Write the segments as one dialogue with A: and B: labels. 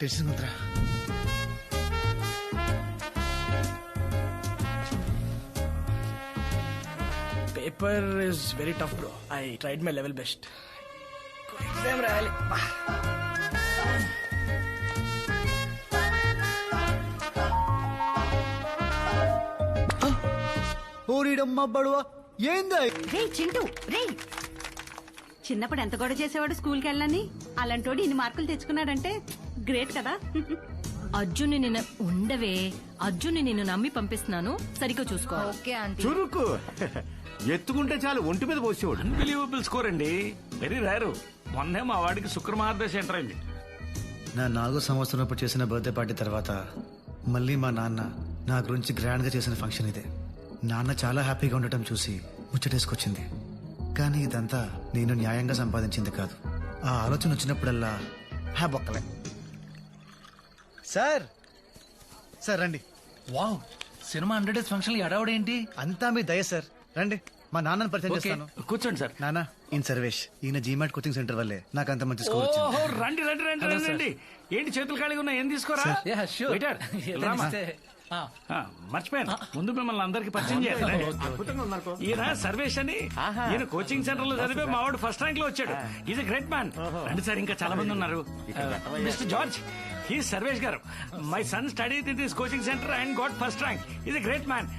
A: తెలిసిందిరా. Paper is very tough bro. I tried my level best. Exam రాయాలి. ఓరిడమ్మ బడువా ఏందా?
B: రే చింటూ రే, చిన్నప్పుడు ఎంత గొడవ చేసేవాడు స్కూల్కి వెళ్ళని, అలాంటోడు ఇన్ని మార్కులు తెచ్చుకున్నాడంటే గ్రేట్ కదా.
C: అర్జున్ నిన్ను ఉండవే, అర్జున్ నిన్ను నమ్మి పంపిస్తున్నాను, సరిగ్గా చూసుకో.
B: Okay aunty.
D: చురుకు ఎత్తుకుంటే చాలు ఒంటి మీద పోసేవాడు.
E: అన్బిలీవబుల్ స్కోర్ అండి, వెరీ రేరు. మొన్నే మా వాడికి శుక్రమార్దశ ఎంటర్ అయింది.
A: నా 4వ సంవత్సరం అప్పుడు చేసిన బర్త్డే పార్టీ తర్వాత మళ్ళీ మా నాన్న నా గురించి గ్రాండ్ గా చేసిన ఫంక్షన్ ఇదే. నాన్న చాలా హ్యాపీగా ఉండటం చూసి ముచ్చటేసుకొచ్చింది. కానీ ఇదంతా నేను న్యాయంగా సంపాదించింది కాదు. ఆ ఆలోచన వచ్చినప్పుడల్లా బొక్కలే. సార్ సార్ రండి.
F: వావ్, సినిమా 100 డేస్ ఫంక్షన్ ఎడవడేంటి?
A: అంతా మీ దయ సార్. రండి, మా నాన్నని పరిచయం చేస్తాను.
E: కూర్చోండి సార్.
A: నాన్న, ఈయన సర్వేష్. ఈయన జీమాట్ కోచింగ్ సెంటర్ వల్లే నాకు అంత మంచి స్కోర్ వచ్చింది.
E: ఓహో, రండి రండి రండి రండి రండి. ఏంటి చేతులు ఖాళీగా ఉన్నాయి, ఏం తీసుకోరా?
F: Yeah, sure.
E: Waiter, రామా. మర్చిపోయాను, ముందు మిమ్మల్ని అందరికి పరిచయం చేయాలి. ఈయన సర్వేష్ అని, ఈయన కోచింగ్ సెంటర్ లో చదివే మా వాడు ఫస్ట్ ర్యాంక్ లో వచ్చాడు. Is great man. రండి సార్, ఇంకా చాలా మంది ఉన్నారు. మిస్టర్ జార్జ్, హీ సర్వేష్ గారు. My son study in this coaching centre and got first rank. Is great man.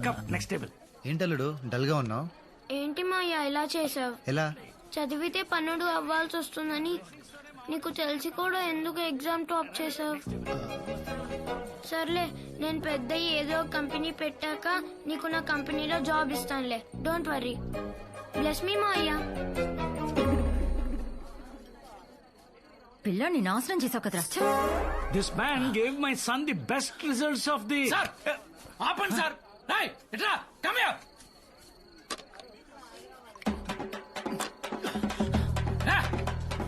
E: Come next table.
A: ఏంటల్లుడు డల్ గా ఉన్నావు?
G: ఏంటి మాయా ఇలా చేసావు?
A: ఎలా?
G: చదివితే పన్నుడు అవ్వాల్సి వస్తుందని నీకు తెలిసి కూడా ఎందుకు ఎగ్జామ్ టాప్ చేసావు? సర్లే, నేను పెద్ద ఏదో కంపెనీ పెట్టాక నీకు నా కంపెనీలో జాబ్ ఇస్తానులే. Don't worry. Bless me Maya.
C: పిల్లని నాశనం చేసావు కదరా. ఛ!
E: This man gave my son the best results of the.
F: Sir ఆపండి సార్. రేయ్, ఇట్రా, come here.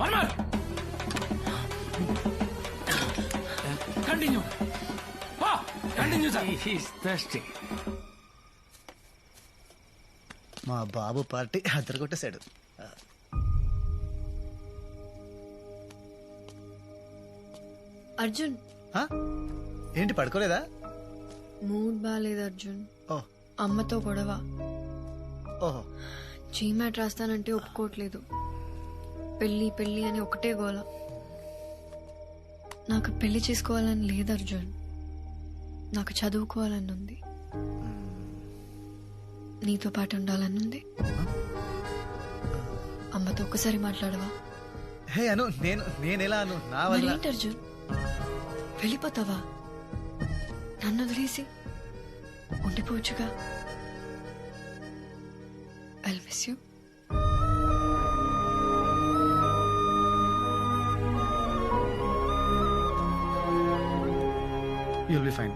F: One more. Continue. Continue sir.
E: He's thirsty.
A: మా బాబు పార్టీ అద్దరు కొట్టేశాడు.
H: అర్జున్,
A: ఏంటి పడుకోలేదా?
H: మూడ్ బాగాలేదు అర్జున్.
A: ఓ
H: అమ్మతో గొడవ.
A: ఓహో.
H: జీమాట్ రాస్తానంటే ఒప్పుకోవట్లేదు. పెళ్లి పెళ్లి అని ఒకటే గోల. నాకు పెళ్లి చేసుకోవాలని లేదు అర్జున్, నాకు చదువుకోవాలని ఉంది. నీతో పాటు ఉండాలని ఉంది. అమ్మతో ఒక్కసారి మాట్లాడవా?
A: హే అను, నేనెలా అను? నా వల్ల.
H: మరేంటి అర్జున్, వెళ్ళిపోతావా? నన్ను వదిలేసి ఉండిపోవచ్చుగా. I'll miss you.
A: You'll be fine.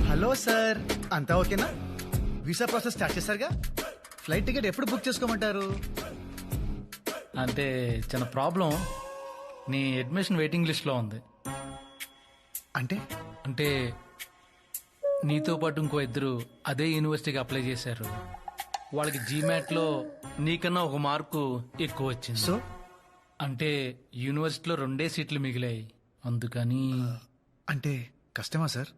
A: Hello sir, అంతా ఓకేనా? వీసా ప్రాసెస్ స్టార్ట్ చేశారుగా? ఫ్లైట్ టికెట్ ఎప్పుడు బుక్ చేసుకోమంటారు?
F: అంటే చిన్న ప్రాబ్లం, నీ అడ్మిషన్ వెయిటింగ్ లిస్ట్ లో ఉంది. అంటే నీతో పాటు ఇంకో ఇద్దరు అదే యూనివర్సిటీకి అప్లై చేశారు. వాళ్ళకి జీమాట్ లో నీకన్నా ఒక మార్కు ఎక్కువ వచ్చింది.
A: సో
F: అంటే యూనివర్సిటీలో 2 సీట్లు మిగిలాయి, అందుకని.
A: అంటే కష్టమా సార్?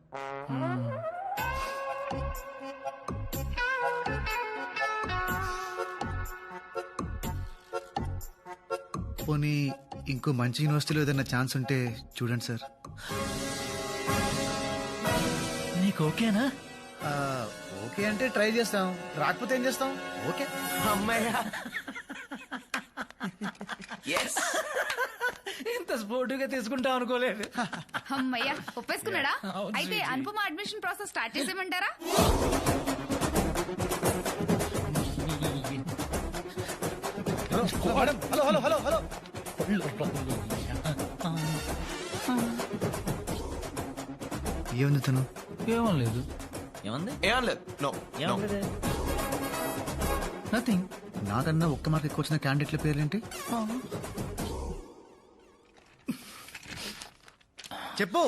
A: పోనీ ఇంకో మంచి యూనివర్సిటీలో ఏదైనా ఛాన్స్ ఉంటే చూడండి సార్.
F: నీకు ఓకేనా?
A: ఓకే అంటే ట్రై చేస్తాం, రాకపోతే ఏం చేస్తాం? ఓకే.
F: అమ్మాయ్యా, ఇంత స్పోర్టివ్గా తీసుకుంటాం అనుకోలేదు.
I: అమ్మయ్యా, ఒప్పేసుకున్నాడా? అయితే అనుపమ అడ్మిషన్ ప్రాసెస్ స్టార్ట్ చేసేయమంటారా?
A: Hello hello hello hello. ఏముంది తను?
F: ఏమం లేదు. నథింగ్.
A: నాకన్నా ఒక్క మార్క్ ఎక్కువ వచ్చిన క్యాండిడేట్ల పేర్లేంటి? చెప్పు.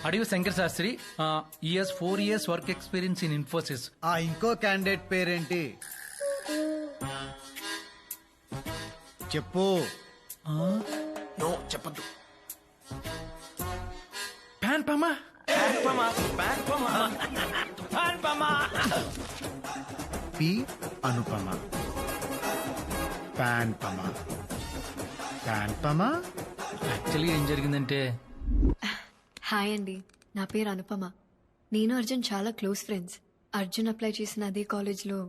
F: అడిగి Shankar Shastri is 4 years work experience in Infosys.
A: ఆ ఇంకో క్యాండిడేట్ పేరేంటి చెప్పు.
F: నో చెప్పద్దు. ప్యాన్ పమా
A: పి అనుపమ, ప్యాన్ పమ, ప్యాన్ పమ.
F: యాక్చువల్లీ ఏం జరిగిందంటే
H: హాయ్ అండి, నా పేరు అనుపమ. నేను అర్జున్ చాలా క్లోజ్ ఫ్రెండ్స్. అర్జున్ అప్లై చేసిన అదే కాలేజ్లో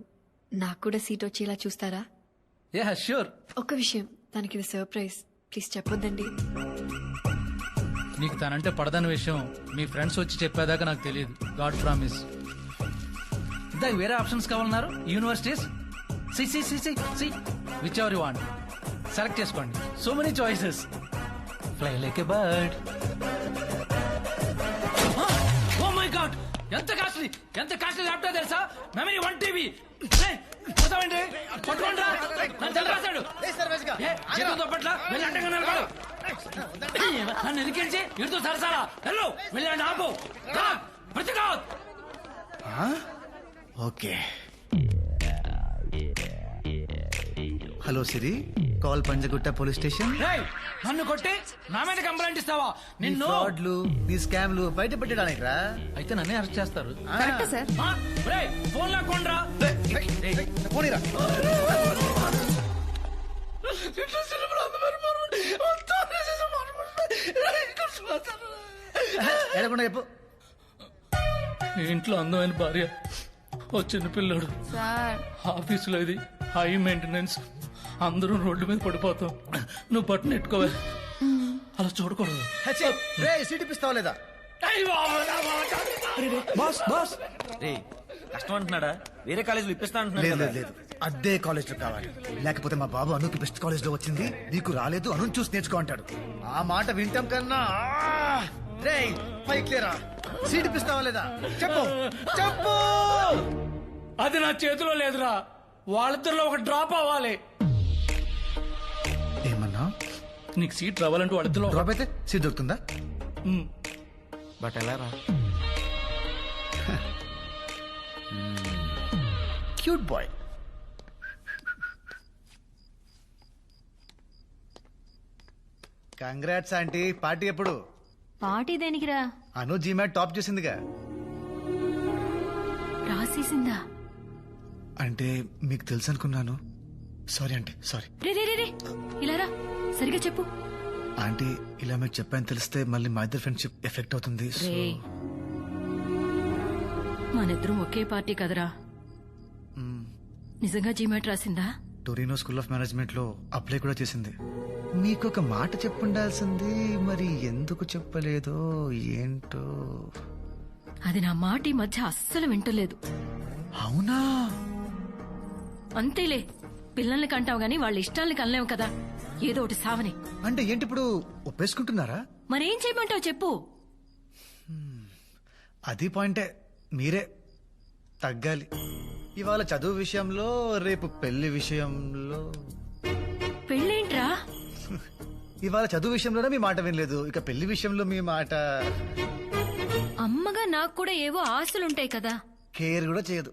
H: నాకు కూడా సీట్ వచ్చేలా చూస్తారా?
F: Yeah sure.
H: ఒక్క విషయం, తనకి ఇది సర్ప్రైజ్, ప్లీజ్ చెప్పొద్దండి.
F: నీకు తనంటే పడదని విషయం మీ ఫ్రెండ్స్ వచ్చి చెప్పేదాకా నాకు తెలియదు. God promise. ఇందాక వేరే ఆప్షన్స్ కావాలన్నారు. Universities see whichever you want select చేసుకోండి. So many choices. Fly like a bird. Oh my god, ఎంత కాస్ట్లీ ల్యాప్టాప్ తెలుసా? Memory 1 TB. పోతామండి, పట్టుకోండిరా. నన్ను రాశాడు. నన్ను ఎదికించి ఇడుతూ సరసాలా హలో వెళ్ళండి. ఆపు.
A: Okay. Hello Siri, call Panjagutta police station.
F: నన్ను కొట్టి నా మీద కంప్లైంట్ ఇస్తావా? నిన్ను
A: ఫ్రాడ్లు, నీ స్కామ్లు బయట పెట్టడానికి రా.
F: అయితే నన్నే అరెస్ట్ చేస్తారు.
I: Correct sir.
F: ఫోన్ లాక్కోండ్రా.
A: పోనీరా. ఎడకుండా చెప్పు.
F: ఇంట్లో అందమైన భార్య, ఓ చిన్న పిల్లడు,
I: సార్
F: ఆఫీసులో ఇది హై మెయింటెనెన్స్, అందరూ రోడ్డు మీద పడిపోతాం. నువ్వు బట్టను ఎట్టుకోవాలి, అలా చూడకూడదు.
A: సీట్ ఇప్పిస్తావా లేదా?
J: బాస్ బాస్ కష్టం అంటున్నాడా? వేరే కాలేజీలో ఇప్పిస్తా అంటున్నాడు
A: లేదు
J: కదా.
A: లేదు, అదే కాలేజ్ లో కావాలి. లేకపోతే మా బాబు అనుకి బెస్ట్ కాలేజ్ లో వచ్చింది, నీకు రాలేదు, అను చూసి నేర్చుకో అంటాడు. ఆ మాట వింటాం కన్నా పైకి లేరా. సీట్ ఇప్పిస్తావా లేదా? చెప్పు చెప్పు.
F: అది నా చేతిలో లేదురా. వాళ్ళిద్దరిలో ఒక డ్రాప్ అవ్వాలి.
A: ఏమన్నా?
F: నీకు సీట్ రావాలంటే వాళ్ళిద్దరిలో
A: డ్రాప్ అయితే సీట్ దొరుకుతుందా?
J: బట్ ఎలా రా?
A: Cute boy. Congrats aunty. Party ఎప్పుడు?
C: పార్టీ దేనికిరా?
A: అను జీమాట్ టాప్ చేసిందిగా.
C: రాసేసిందా?
A: అంటే మీకు తెలుసు అనుకున్నాను. Sorry aunty, sorry.
C: రే ఇలా రా, సరిగా చెప్పు.
A: ఆంటీ, ఇలా మీకు చెప్పాను తెలిస్తే మళ్ళీ మా ఇద్దరు ఫ్రెండ్షిప్ ఎఫెక్ట్ అవుతుంది. సో
C: రే, మనిద్దరం ఒకే పార్టీ కదరా. నిజంగా జీమాట్ రాసిందా?
A: టొరినో స్కూల్ ఆఫ్ మేనేజ్మెంట్ లో అప్లై కూడా చేసింది. మీకు ఒక మాట చెప్పుండాల్సింది, మరి ఎందుకు చెప్పలేదో ఏంటో.
C: అది నా మాట ఈ మధ్య అస్సలు వింటలేదు.
A: అవునా?
C: అంతేలే, పిల్లల్ని కంటావు గాని వాళ్ళ ఇష్టాల్ని కనలేవు కదా. ఏదో ఒకటి సావని.
A: అంటే ఏంటి ఇప్పుడు ఒప్పేసుకుంటున్నారా?
C: మరేం చేయమంటావు చెప్పు.
A: అది పాయింటే, మీరే తగ్గాలి. ఇవాళ చదువు విషయంలో, రేపు పెళ్లి విషయంలో.
C: పెళ్ళేంట్రా?
A: ఇవాళ చదువు విషయంలోనే మీ మాట వినలేదు, ఇక పెళ్లి విషయంలో మీ మాట.
C: అమ్మగా నాకు కూడా ఏవో ఆశలుంటాయి కదా.
A: కేర్ కూడా చేయదు.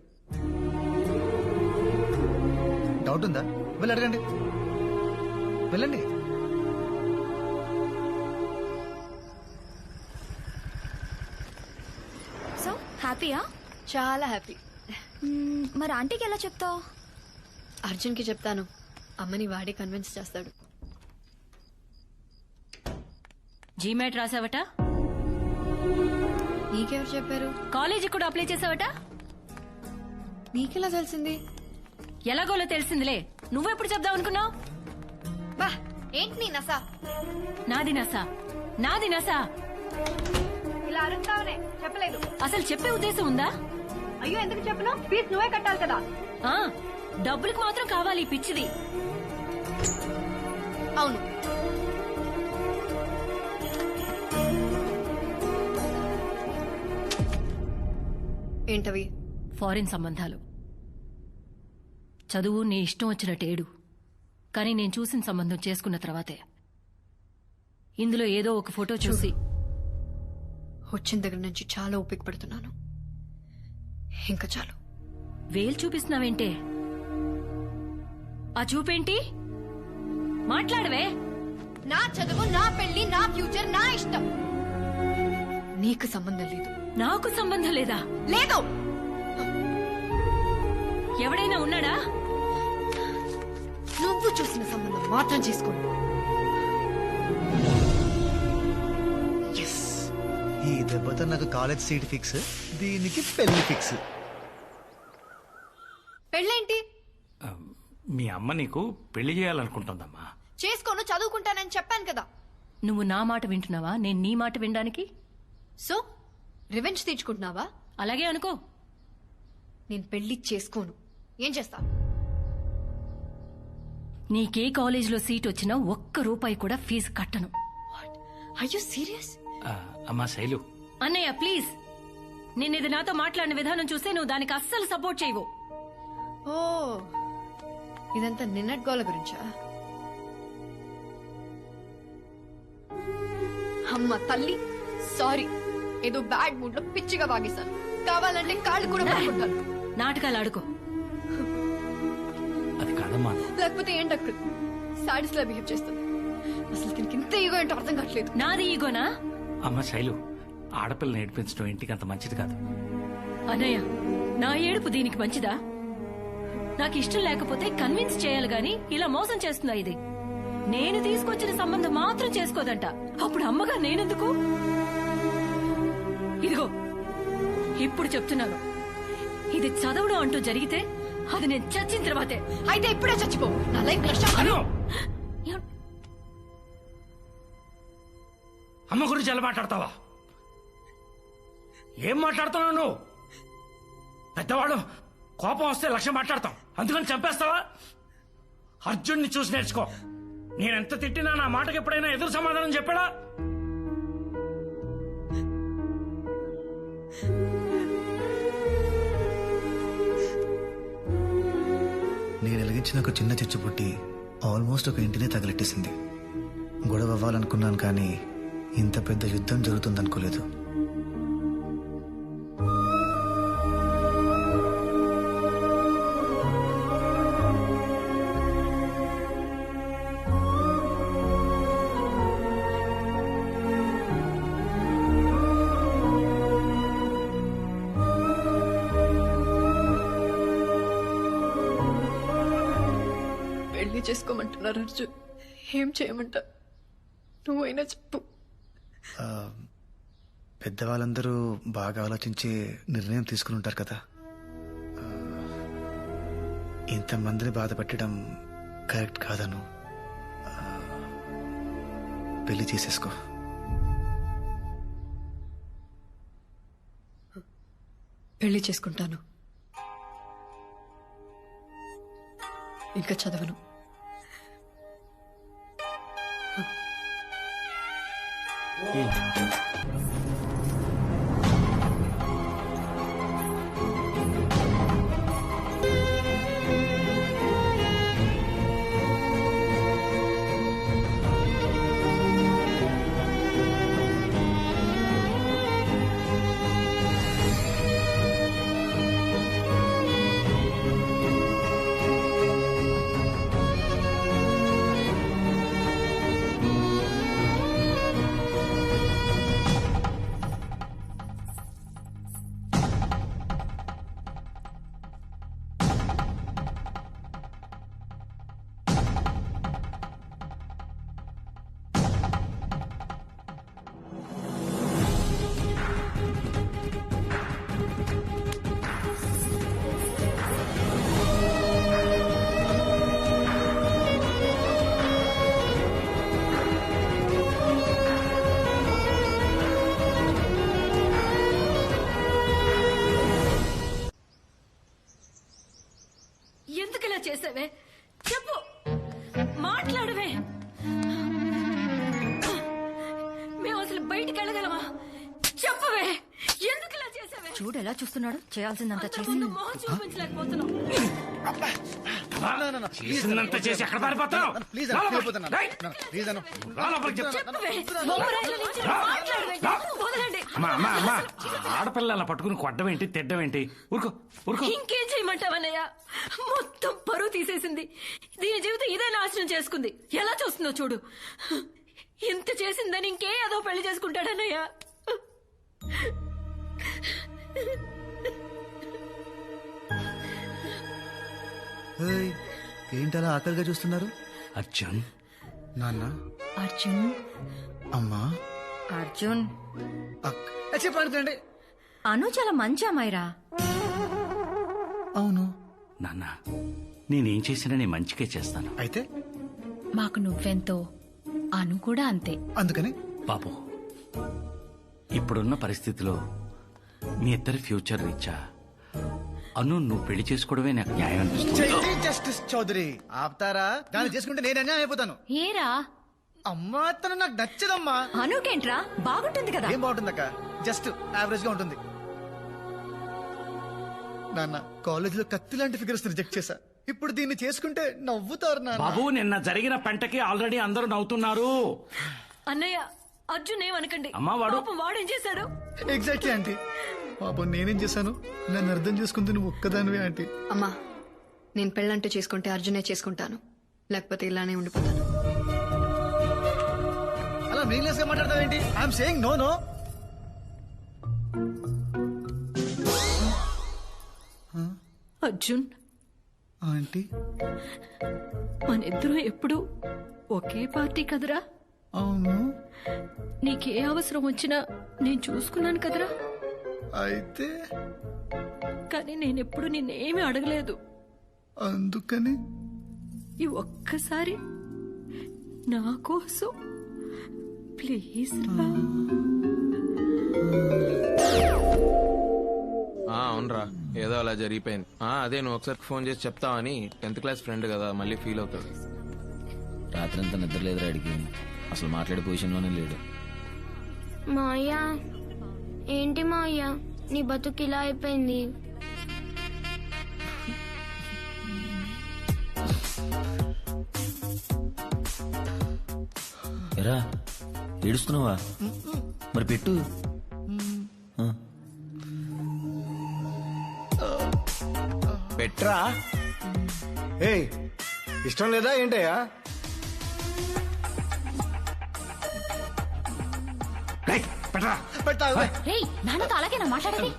A: డౌట్ ఉందా? వెళ్ళి అడగండి, వెళ్ళండి.
I: సో హ్యాపీయా?
H: చాలా హ్యాపీ.
I: మరి ఆంటీకి ఎలా చెప్తావు?
H: అర్జున్కి చెప్తాను, అమ్మని వాడే కన్విన్స్ చేస్తాడు.
C: జీమాట్ రాసావట?
H: నీకెవరు చెప్పారు?
C: కాలేజీ కూడా అప్లై చేసావట?
H: నీకెలా తెలిసింది?
C: ఎలాగోలో తెలిసిందిలే. నువ్వెప్పుడు చెప్దాం అనుకున్నావు?
H: బా, ఏంటి నీ నసా?
C: నాది నసా.
B: ఇలా అరుస్తావనే చెప్పలేదు.
C: అసలు చెప్పే ఉద్దేశం ఉందా?
B: అయ్యో, ఎందుకు చెప్పను? ఫీజు నువ్వే కట్టాలి కదా.
C: ఆ, డబ్బులకు మాత్రం కావాలి ఈ పిచ్చిది.
H: అవును, ఏంటవి?
C: ఫారిన్ సంబంధాలు. చదువు నీ ఇష్టం వచ్చినట్టు ఏడు, కానీ నేను చూసిన సంబంధం చేసుకున్న తర్వాతే ఇందులో ఏదో ఒక ఫోటో చూసి
H: వచ్చిన దగ్గర నుంచి చాలా ఓపిక పడుతున్నాను. ఇంకా చాలు.
C: వేలు చూపిస్తున్నావేంటే? ఆ చూపేంటి? మాట్లాడవే.
H: నా చదువు, నా పెళ్లి, నా ఫ్యూచర్, నా ఇష్టం. నీకు సంబంధం లేదు.
C: నాకు సంబంధం లేదా?
H: లేదు.
C: ఎవడైనా ఉన్నాడా?
H: నువ్వు చూసిన సంబంధం మాత్రం చేసుకోండి.
A: ఈ దెబ్బతో నాకు కాలేజ్ సీట్ ఫిక్స్, దీనికి పెళ్లి ఫిక్స్.
H: పెళ్ళేంటి?
E: మీ అమ్మ నీకు పెళ్లి చేయాలనుకుంటుందమ్మా.
H: చేసుకోను, చదువుకుంటానని చెప్పాను కదా.
C: నువ్వు నా మాట వింటున్నావా? నేను నీ మాట వినడానికి?
H: సో రివెంజ్ తీర్చుకుంటున్నావా?
C: అలాగే అనుకో.
H: నేను పెళ్లి చేసుకోను. ఏం చేస్తా?
C: నీకే కాలేజీలో సీట్ వచ్చినా ₹1 కూడా ఫీజు కట్టను.
H: Are you serious?
E: అమ్మా శైలు,
C: అన్నయ్య ప్లీజ్. నిన్నిది నాతో మాట్లాడిన విధానం చూస్తే నువ్వు దానికి అస్సలు సపోర్ట్ చేయవు.
H: ఓ, ఇదంతా నిన్నటి గోల గురించా? అమ్మ తల్లి, సారీ. ఏదో బ్యాడ్ మూడ్ లో పిచ్చిగా వాగేశాను. కావాలంటే కాళ్ళు కూడా పట్టుకుంటాను.
C: నాటకాలు ఆడుకో.
E: అది కాదమ్మా.
H: లేకపోతే ఏంటి అక్కడ సాడీస్ లా బిహేవ్ చేస్తుంది? అసలు దీనికి ఇంత ఈగో ఏంటో అర్థం కావట్లేదు.
C: నాది ఈగోనా?
E: అమ్మ శైలు, ఆడపిల్లని ఏడిపించడం ఇంటికి అంత మంచిది కాదు.
C: అన్నయ్య, నా ఏడుపు దీనికి మంచిదా? నాకు ఇష్టం లేకపోతే కన్విన్స్ చేయాలి గాని ఇలా మోసం చేస్తుందా ఇది? నేను తీసుకొచ్చిన సంబంధం మాత్రం చేసుకోదంట. అప్పుడు అమ్మగా నేనెందుకు? ఇదిగో ఇప్పుడు చెప్తున్నాను, ఇది చదవడం అంటూ జరిగితే అది నేను చచ్చిన తర్వాతే.
H: అయితే ఇప్పుడే చచ్చిపో. నా లైఫ్
E: అమ్మ గురించి ఎలా మాట్లాడతావా? ఏం మాట్లాడుతున్నావు నువ్వు? పెద్దవాడు కోపం వస్తే 1,00,000 మాట్లాడతాం, అందుకని చంపేస్తావా? అర్జున్ని చూసి నేర్చుకో. నేనెంత తిట్టినా నా మాటకి ఎప్పుడైనా ఎదురు సమాధానం చెప్పాడా?
A: నేను వెలిగించిన ఒక చిన్న చిచ్చుబుట్టి ఆల్మోస్ట్ ఒక ఇంటినే తగలెట్టేసింది. గొడవ అవ్వాలనుకున్నాను, కానీ ఇంత పెద్ద యుద్ధం జరుగుతుందనుకోలేదు.
H: పెళ్లి చేసుకోమంటున్నారు అర్జున్. ఏం చేయమంటా? నువ్వైనా చెప్పు.
A: పెద్దవాళ్ళందరూ బాగా ఆలోచించి నిర్ణయం తీసుకుని ఉంటారు కదా. ఇంతమందిని బాధ పెట్టడం కరెక్ట్ కాదను. పెళ్లి చేసేసుకో.
H: పెళ్లి చేసుకుంటాను. ఇంకా చదవను.
C: చేసావే? చెప్పు, మాట్లాడవే. మేము అసలు బయటికి వెళ్ళగలమా? చెప్పవే, ఎందుకు ఇలా చేసావే?
K: చూడు ఎలా చూస్తున్నాడు, చేయాల్సిందంతా చేసి
C: ముందు మొహం చూపించలేకపోతున్నావు.
E: చేసిందంతా చేసి ఎక్కడ పారిపోతావు?
A: ప్లీజ్
E: రా
A: అన్న
E: లోపలికి. రేయ్,
A: ప్లీజ్ అన్న
E: రా లోపలికి చెప్తా.
C: బొమ్మరాయిల నుంచి మాట్లాడవే. వదలండి.
E: అమ్మా ఆడపిల్ల అలా పట్టుకుని కొట్టడం ఏంటి, తిట్టడం ఏంటి? ఊరుకో ఊరుకో.
C: ఇంకేం చేయమంటావన్నయ్య? మొత్తం పరువు తీసేసింది. దీని జీవితం ఇదే నాశనం చేసుకుంది. ఎలా చూస్తుందో చూడు. ఇంత చేసిందని ఇంకే ఏదో పెళ్లి చేసుకుంటాడన్నయ్య.
A: ఏయ్, ఏంటలా ఆకలిగా చూస్తున్నారు?
E: అర్జున్,
A: నాన్న,
H: అర్జున్
A: అమ్మా,
K: అర్జున్
A: చెప్పండి.
K: అను చాలా మంచి అమ్మాయిరా.
A: అవును,
E: నాన్న నేనేం చేసినా నేను మంచిగా చేస్తాను.
A: అయితే
I: మాకు నువ్వెంతో అను కూడా అంతే.
A: అందుకని
E: బాబు, ఇప్పుడున్న పరిస్థితిలో మీ ఇద్దరి ఫ్యూచర్ రీచా అను నువ్వు పెళ్లి చేసుకోవడమే నాకు న్యాయం అనిపిస్తుంది.
A: జస్టిస్ చౌదరి ఆపుతారా? దాన్ని చేసుకుంటే నేను అన్యాయం అయిపోతాను.
K: ఏరా
A: అమ్మా, తను నాకు నచ్చదమ్మా.
K: అనుకేంట్రా బాగుంటుంది కదా.
A: ఏం బాగుంటుందక్క? జస్ట్ యావరేజ్ గా ఉంటుంది. నాన్న, కాలేజీలో కత్తి లాంటి ఫిగర్స్ రిజెక్ట్ చేశా. ఇప్పుడు దీన్ని చేసుకుంటే నవ్వుతారు నాన్న.
E: బాబు, నిన్న జరిగిన పెంటకి ఆల్రెడీ అందరూ నవ్వుతున్నారు.
C: అన్నయ్య, అర్జున్ ఏమనకండి.
E: అమ్మా, వాడు
C: వాడేం చేశాడు?
A: Exactly aunty. పాపం నేనేం చేశాను? నన్ను అర్థం చేసుకుంది నువ్వు ఒక్కదానివే ఆంటీ.
H: అమ్మా, నేను పెళ్ళంటూ చేసుకుంటే అర్జునే చేసుకుంటాను, లేకపోతే ఇలానే ఉండిపోతాను.
A: అలా మీనింగ్లెస్ గా మాట్లాడతావేంటి? I'm saying no no.
C: Arjun,
A: aunty,
C: మనిద్దరం ఎప్పుడు ఒకే పార్టీ కదరా.
A: అవును.
C: నీకే అవసరం వచ్చినా నేను చూసుకున్నాను కదరా.
A: అయితే
C: కానీ నేనెప్పుడు నిన్నేమీ అడగలేదు.
A: అందుకని
C: ఈ ఒక్కసారి నా కోసం ప్లీజ్ రా.
L: అవునరా, ఏదో అలా జరిగిపోయింది. అదే నువ్వు ఒకసారి ఫోన్ చేసి చెప్తావని. 10th క్లాస్ ఫ్రెండ్ కదా, మళ్ళీ ఫీల్ అవుతాడు.
J: రాత్రంతా నిద్ర లేదురా అడిగి, అసలు మాట్లాడే పొజిషన్లోనే లేడు.
G: మాయా, ఏంటి మాయా నీ బతుకు ఇలా అయిపోయింది?
J: ఎరా ఏడుస్తున్నావా? మరి పెట్టు.
L: పెట్రా.
D: ఏయ్, ఇష్టం లేదా ఏంటయ్యా?
E: రేయ్, పెట్టరా.
K: రేయ్, నాన్నతో అలాగేనా మాట్లాడేది?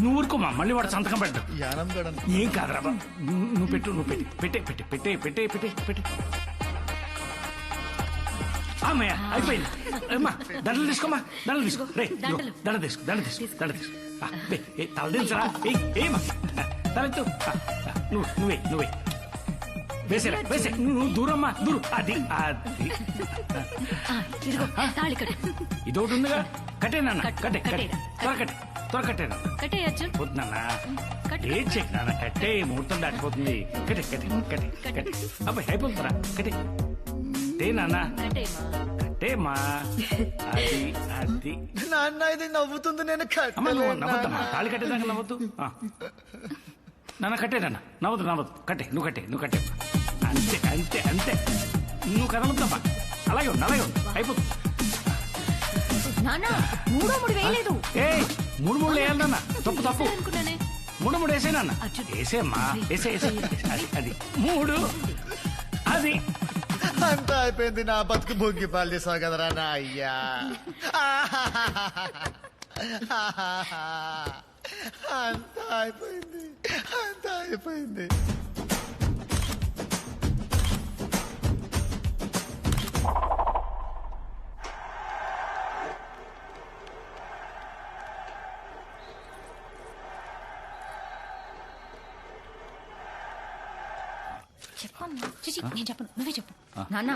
E: నువ్వు ఊరుకోమా, మళ్ళీ వాడు సంతకం పెట్టు.
A: యానం గడం.
E: ఏం కాదురా బా. నువ్వు పెట్టు, నువ్వు పెట్టే పెట్టే పెట్టే పెట్టే పెట్టే పెట్టే. అమ్మయ్య, అయిపోయింది. అమ్మా, దండలు తీసుకోమా, దండలు తీసుకో. రే, దండ తీసుకో, దండ తీసుకో, దండ తీసుకో. తల దించరా. ఏమా తలెత్తు. నువ్వే వేసేరా, వేసే. నువ్వు దూరమ్మా, దూరం. అది అది
C: ఇదిగో తాళి కట్టు.
E: ఇదొకటి ఉందిగా. కట్టే నాన్న, కట్టే కట్టే, త్వర కట్టే నాన్న.
C: కట్టే అర్జున్.
E: వద్దు నాన్న, ఏం చెక్ నాన్న, కట్టే. ముహూర్తం దాటిపోతుంది. కట్టే కట్టే కట్టే కట్టే. అబ్బాయి అయిపోతుందిరా, కట్టే. కట్టే నాన్న, కట్టేమా. అది అది.
A: నాన్న, ఇది నవ్వుతుంది. నేను
E: అమ్మా, నువ్వు నవ్వద్దమ్మా. తాళి కట్టేదాకా నవ్వద్దు. నాన్న కట్టే నాన్న, నవ్వద్దు. కట్టే, నువ్వు కట్టే. అంతే అంతే అంతే. నువ్వు కదలొద్దమ్మా. అలాగే ఉండు అయిపోతుంది.
K: నాన్న, మూడో ముడి వేయలేదు.
E: ఏ 3 వేయాలన్నా? తప్పు.
C: అనుకున్నానే.
E: 3 వేసేనన్న. వేసేమ్మా, వేసే. అది 3. అది
A: అంతా అయిపోయింది. నా బతుకు భోగి పాలు చేసావు కదరా నా అయ్యా. అంతా అయిపోయింది.
K: చెప్పమ్మా. చిచి, నేను చెప్పను, నువ్వే చెప్పు. నాన్న,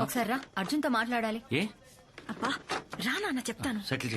K: ఒకసారి రా, అర్జున్తో మాట్లాడాలి.
E: ఏ
K: అబ్బా రా నాన్న, చెప్తాను.
E: సెటిల్